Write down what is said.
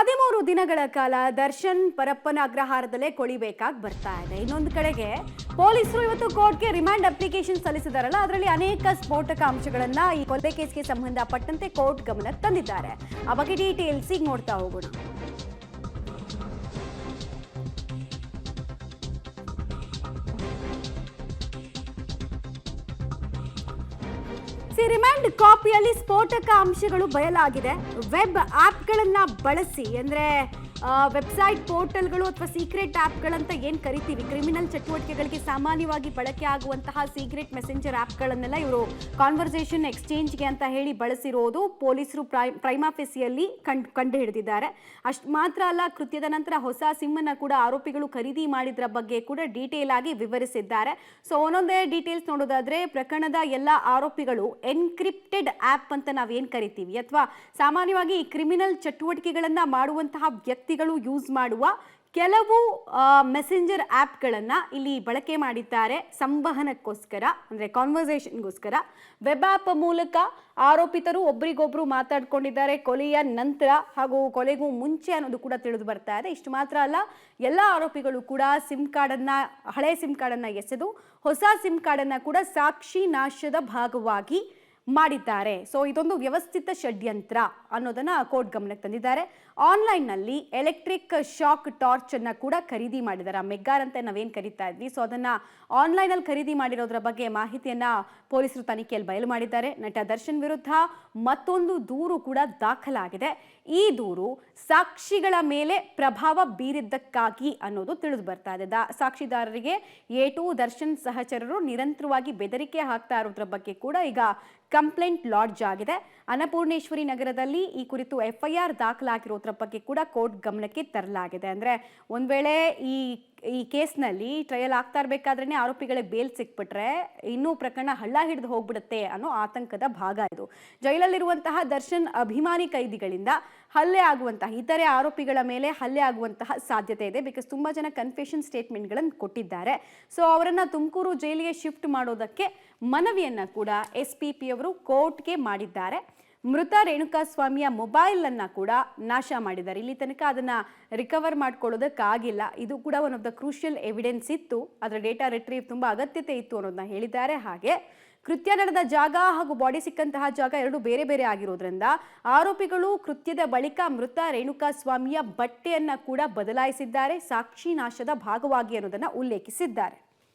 13 ದಿನಗಳ ಕಾಲ ದರ್ಶನ್ ಪರಪ್ಪನ ಅಗ್ರಹಾರದಲ್ಲೇ ಕೊಳಿಬೇಕಾಗಿ ಬರ್ತಾ ಇದೆ. ಇನ್ನೊಂದು ಕಡೆಗೆ ಪೊಲೀಸರು ಇವತ್ತು ಕೋರ್ಟ್ಗೆ ರಿಮಾಂಡ್ ಅಪ್ಲಿಕೇಶನ್ ಸಲ್ಲಿಸಿದಾರಲ್ಲ, ಅದರಲ್ಲಿ ಅನೇಕ ಸ್ಫೋಟಕ ಅಂಶಗಳನ್ನ ಈ ಕೊಲೆ ಕೇಸ್ಗೆ ಸಂಬಂಧಪಟ್ಟಂತೆ ಕೋರ್ಟ್ ಗಮನಕ್ಕೆ ತಂದಿದ್ದಾರೆ. ಆ ಬಗ್ಗೆ ಡೀಟೇಲ್ಸ್ ಈಗ ನೋಡ್ತಾ ಹೋಗೋಣ. ರಿಮಾಂಡ್ ಕಾಪಿಯಲ್ಲಿ ಸ್ಫೋಟಕ ಅಂಶಗಳು ಬಯಲಾಗಿದೆ. ವೆಬ್ ಆ್ಯಪ್ಗಳನ್ನ ಬಳಸಿ, ಅಂದರೆ ವೆಬ್ಸೈಟ್ ಪೋರ್ಟಲ್ಗಳು ಅಥವಾ ಸೀಕ್ರೆಟ್ ಆ್ಯಪ್ಗಳಂತ ಏನು ಕರಿತೀವಿ, ಕ್ರಿಮಿನಲ್ ಚಟುವಟಿಕೆಗಳಿಗೆ ಸಾಮಾನ್ಯವಾಗಿ ಬಳಕೆ ಆಗುವಂತಹ ಸೀಕ್ರೆಟ್ ಮೆಸೆಂಜರ್ ಆ್ಯಪ್ಗಳನ್ನೆಲ್ಲ ಇವರು ಕಾನ್ವರ್ಸೇಷನ್ ಎಕ್ಸ್ಚೇಂಜ್ಗೆ ಅಂತ ಹೇಳಿ ಬಳಸಿರೋದು ಪೊಲೀಸರು ಪ್ರೈಮಾ ಫೇಸಿಯಲ್ಲಿ ಕಂಡು ಹಿಡಿದಿದ್ದಾರೆ. ಅಷ್ಟು ಮಾತ್ರ ಅಲ್ಲ, ಕೃತ್ಯದ ನಂತರ ಹೊಸ ಸಿಮ್ಮನ್ನು ಕೂಡ ಆರೋಪಿಗಳು ಖರೀದಿ ಮಾಡಿದ್ರ ಬಗ್ಗೆ ಕೂಡ ಡೀಟೇಲ್ ಆಗಿ ವಿವರಿಸಿದ್ದಾರೆ. ಸೊ ಒಂದೊಂದೇ ಡೀಟೇಲ್ಸ್ ನೋಡೋದಾದ್ರೆ, ಪ್ರಕರಣದ ಎಲ್ಲ ಆರೋಪಿಗಳು ಎನ್ಕ್ರಿಪ್ಟೆಡ್ ಆ್ಯಪ್ ಅಂತ ನಾವೇನು ಕರಿತೀವಿ, ಅಥವಾ ಸಾಮಾನ್ಯವಾಗಿ ಕ್ರಿಮಿನಲ್ ಚಟುವಟಿಕೆಗಳನ್ನು ಮಾಡುವಂತಹ ವ್ಯಕ್ತಿಗಳು ಯೂಸ್ ಮಾಡುವ ಕೆಲವು ಮೆಸೆಂಜರ್ ಆ್ಯಪ್ಗಳನ್ನು ಇಲ್ಲಿ ಬಳಕೆ ಮಾಡಿದ್ದಾರೆ ಸಂವಹನಕ್ಕೋಸ್ಕರ, ಅಂದರೆ ಕಾನ್ವರ್ಸೇಷನ್ಗೋಸ್ಕರ. ವೆಬ್ ಆ್ಯಪ್ ಮೂಲಕ ಆರೋಪಿತರು ಒಬ್ರಿಗೊಬ್ರು ಮಾತಾಡ್ಕೊಂಡಿದ್ದಾರೆ ಕೊಲೆಯ ನಂತರ ಹಾಗೂ ಕೊಲೆಗೂ ಮುಂಚೆ ಅನ್ನೋದು ಕೂಡ ತಿಳಿದು ಬರ್ತಾ ಇದೆ. ಇಷ್ಟು ಮಾತ್ರ ಅಲ್ಲ, ಎಲ್ಲ ಆರೋಪಿಗಳು ಕೂಡ ಹಳೆ ಸಿಮ್ ಕಾರ್ಡನ್ನು ಎಸೆದು ಹೊಸ ಸಿಮ್ ಕಾರ್ಡನ್ನು ಕೂಡ ಸಾಕ್ಷಿ ನಾಶದ ಭಾಗವಾಗಿ ಮಾಡಿದ್ದಾರೆ. ಸೊ ಇದೊಂದು ವ್ಯವಸ್ಥಿತ ಷಡ್ಯಂತ್ರ ಅನ್ನೋದನ್ನ ಕೋರ್ಟ್ ಗಮನಕ್ಕೆ ತಂದಿದ್ದಾರೆ. ಆನ್ಲೈನ್ನಲ್ಲಿ ಎಲೆಕ್ಟ್ರಿಕ್ ಶಾಕ್ ಟಾರ್ಚ್ ಅನ್ನ ಕೂಡ ಖರೀದಿ ಮಾಡಿದ್ದಾರೆ. ಮೆಗ್ಗಾರ್ ಅಂತ ನಾವೇನು ಕರಿತಾ ಇದ್ವಿ, ಸೊ ಅದನ್ನ ಆನ್ಲೈನಲ್ಲಿ ಖರೀದಿ ಮಾಡಿರೋದ್ರ ಬಗ್ಗೆ ಮಾಹಿತಿಯನ್ನ ಪೊಲೀಸರು ತನಿಖೆಯಲ್ಲಿ ಬಯಲು ಮಾಡಿದ್ದಾರೆ. ನಟ ದರ್ಶನ್ ವಿರುದ್ಧ ಮತ್ತೊಂದು ದೂರು ಕೂಡ ದಾಖಲಾಗಿದೆ. ಈ ದೂರು ಸಾಕ್ಷಿಗಳ ಮೇಲೆ ಪ್ರಭಾವ ಬೀರಿದ್ದಕ್ಕಾಗಿ ಅನ್ನೋದು ತಿಳಿದು ಬರ್ತಾ ಇದೆ. ಸಾಕ್ಷಿದಾರರಿಗೆ A2 ದರ್ಶನ್ ಸಹಚರರು ನಿರಂತರವಾಗಿ ಬೆದರಿಕೆ ಹಾಕ್ತಾ ಇರೋದ್ರ ಬಗ್ಗೆ ಕೂಡ ಈಗ ಕಂಪ್ಲೇಂಟ್ ಲಾಡ್ಜ್ ಆಗಿದೆ. ಅನ್ನಪೂರ್ಣೇಶ್ವರಿ ನಗರದಲ್ಲಿ ಈ ಕುರಿತು FIR ದಾಖಲಾಗಿರೋದ್ರ ಬಗ್ಗೆ ಕೂಡ ಕೋರ್ಟ್ ಗಮನಕ್ಕೆ ತರಲಾಗಿದೆ. ಅಂದರೆ ಒಂದು ವೇಳೆ ಈ ಕೇಸ್ನಲ್ಲಿ ಟ್ರಯಲ್ ಆಗ್ತಾ ಇರಬೇಕಾದ್ರೆ ಆರೋಪಿಗಳೇ ಬೇಲ್ ಸಿಕ್ಬಿಟ್ರೆ ಇನ್ನೂ ಪ್ರಕರಣ ಹಳ್ಳ ಹಿಡಿದು ಹೋಗ್ಬಿಡುತ್ತೆ ಅನ್ನೋ ಆತಂಕದ ಭಾಗ ಇದು. ಜೈಲಲ್ಲಿರುವಂತಹ ದರ್ಶನ್ ಅಭಿಮಾನಿ ಕೈದಿಗಳಿಂದ ಹಲ್ಲೆ ಆಗುವಂತಹ, ಇತರೆ ಆರೋಪಿಗಳ ಮೇಲೆ ಹಲ್ಲೆ ಆಗುವಂತಹ ಸಾಧ್ಯತೆ ಇದೆ. ಬಿಕಾಸ್ ತುಂಬ ಜನ ಕನ್ಫೆಷನ್ ಸ್ಟೇಟ್ಮೆಂಟ್ಗಳನ್ನು ಕೊಟ್ಟಿದ್ದಾರೆ. ಸೊ ಅವರನ್ನು ತುಮಕೂರು ಜೈಲಿಗೆ ಶಿಫ್ಟ್ ಮಾಡೋದಕ್ಕೆ ಮನವಿಯನ್ನು ಕೂಡ SPP ಅವರು ಕೋರ್ಟ್ಗೆ ಮಾಡಿದ್ದಾರೆ. ಮೃತ ರೇಣುಕಾಸ್ವಾಮಿಯ ಮೊಬೈಲ್ ಅನ್ನ ಕೂಡ ನಾಶ ಮಾಡಿದ್ದಾರೆ. ಇಲ್ಲಿ ತನಕ ಅದನ್ನ ರಿಕವರ್ ಮಾಡ್ಕೊಳ್ಳೋದಕ್ಕಾಗಿಲ್ಲ. ಇದು ಕೂಡ one of the crucial evidence ಇತ್ತು. ಅದರ ಡೇಟಾ ರಿಟ್ರೀವ್ ತುಂಬಾ ಅಗತ್ಯತೆ ಇತ್ತು ಅನ್ನೋದನ್ನ ಹೇಳಿದ್ದಾರೆ. ಹಾಗೆ ಕೃತ್ಯ ನಡೆದ ಜಾಗ ಹಾಗೂ ಬಾಡಿ ಸಿಕ್ಕಂತಹ ಜಾಗ ಎರಡು ಬೇರೆ ಬೇರೆ ಆಗಿರೋದ್ರಿಂದ ಆರೋಪಿಗಳು ಕೃತ್ಯದ ಬಳಿಕ ಮೃತ ರೇಣುಕಾಸ್ವಾಮಿಯ ಬಟ್ಟೆಯನ್ನ ಕೂಡ ಬದಲಾಯಿಸಿದ್ದಾರೆ, ಸಾಕ್ಷಿ ನಾಶದ ಭಾಗವಾಗಿ ಅನ್ನೋದನ್ನ ಉಲ್ಲೇಖಿಸಿದ್ದಾರೆ.